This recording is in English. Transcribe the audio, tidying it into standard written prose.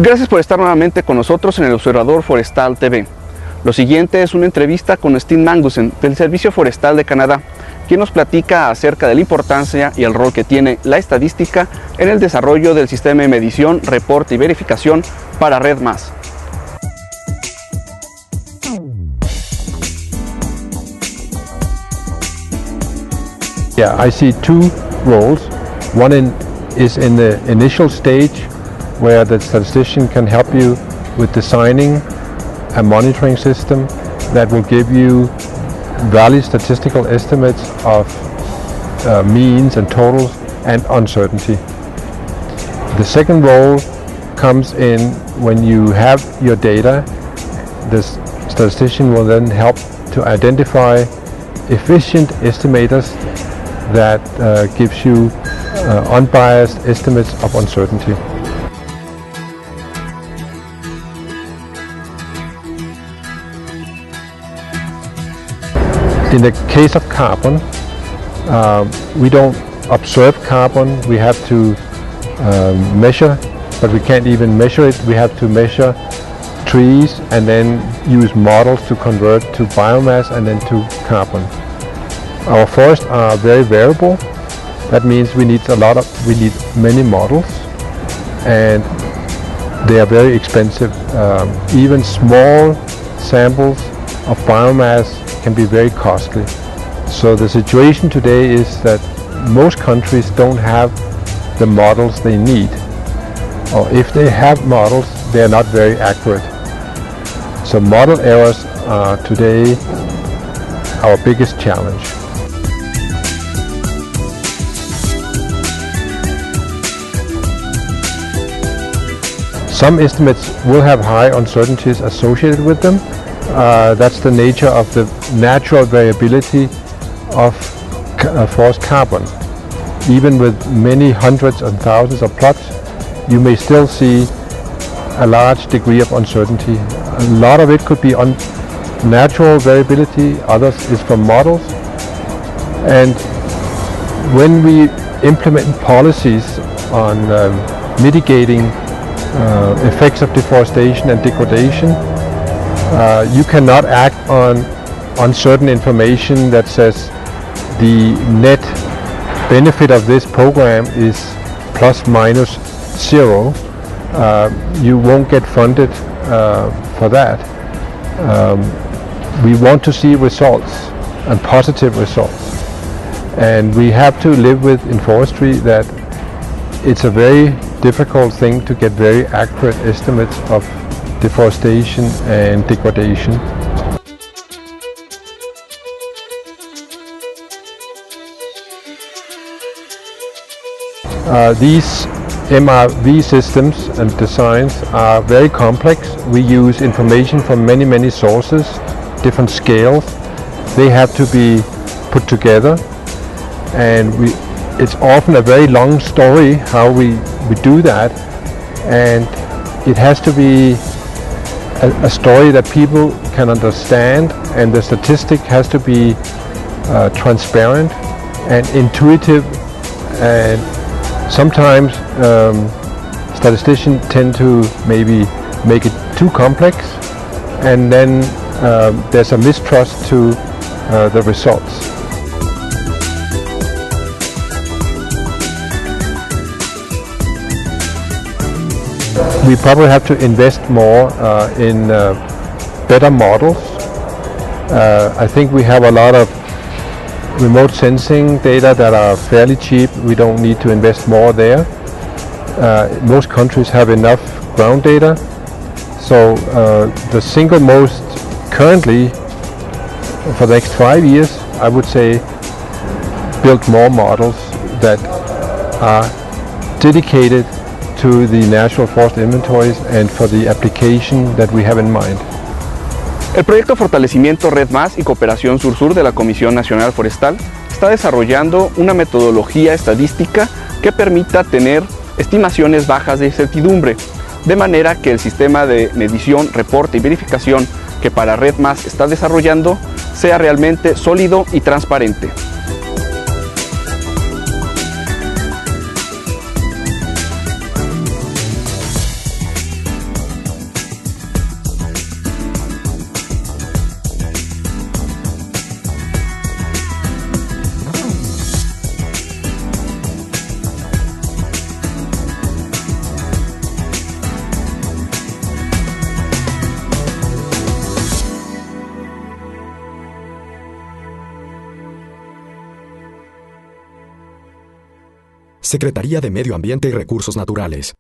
Gracias por estar nuevamente con nosotros en el Observador Forestal TV. Lo siguiente es una entrevista con Steen Magnussen del Servicio Forestal de Canadá, quien nos platica acerca de la importancia y el rol que tiene la estadística en el desarrollo del sistema de medición, reporte y verificación para REDD+. Yeah, I see two roles. One is in the initial stage, where the statistician can help you with designing a monitoring system that will give you valid statistical estimates of means and totals and uncertainty. The second role comes in when you have your data. The statistician will then help to identify efficient estimators that gives you unbiased estimates of uncertainty. In the case of carbon, we don't observe carbon. We have to measure, but we can't even measure it. We have to measure trees and then use models to convert to biomass and then to carbon. Our forests are very variable. That means we need many models, and they are very expensive. Even small samples of biomass can be very costly. So the situation today is that most countries don't have the models they need, or if they have models, they are not very accurate. So model errors are today our biggest challenge. Some estimates will have high uncertainties associated with them. That's the nature of the natural variability of forest carbon. Even with many hundreds and thousands of plots, you may still see a large degree of uncertainty. A lot of it could be on natural variability, others is from models. And when we implement policies on mitigating effects of deforestation and degradation, you cannot act on uncertain information that says the net benefit of this program is plus minus zero. You won't get funded for that. We want to see results and positive results, and we have to live with in forestry that it's a very difficult thing to get very accurate estimates of deforestation and degradation. These MRV systems and designs are very complex. We use information from many sources, different scales. They have to be put together, and it's often a very long story how we do that, and it has to be a story that people can understand, and the statistic has to be transparent and intuitive. And sometimes statisticians tend to maybe make it too complex, and then there's a mistrust to the results. We probably have to invest more in better models. I think we have a lot of remote sensing data that are fairly cheap. We don't need to invest more there. Most countries have enough ground data. So the single most currently, for the next 5 years, I would say, build more models that are dedicated to the natural forest inventories and for the application that we have in mind. El proyecto Fortalecimiento REDD+ y Cooperación Sur-Sur de la Comisión Nacional Forestal está desarrollando una metodología estadística que permita tener estimaciones bajas de incertidumbre, de manera que el sistema de medición, reporte y verificación que para REDD+ está desarrollando sea realmente sólido y transparente. Secretaría de Medio Ambiente y Recursos Naturales.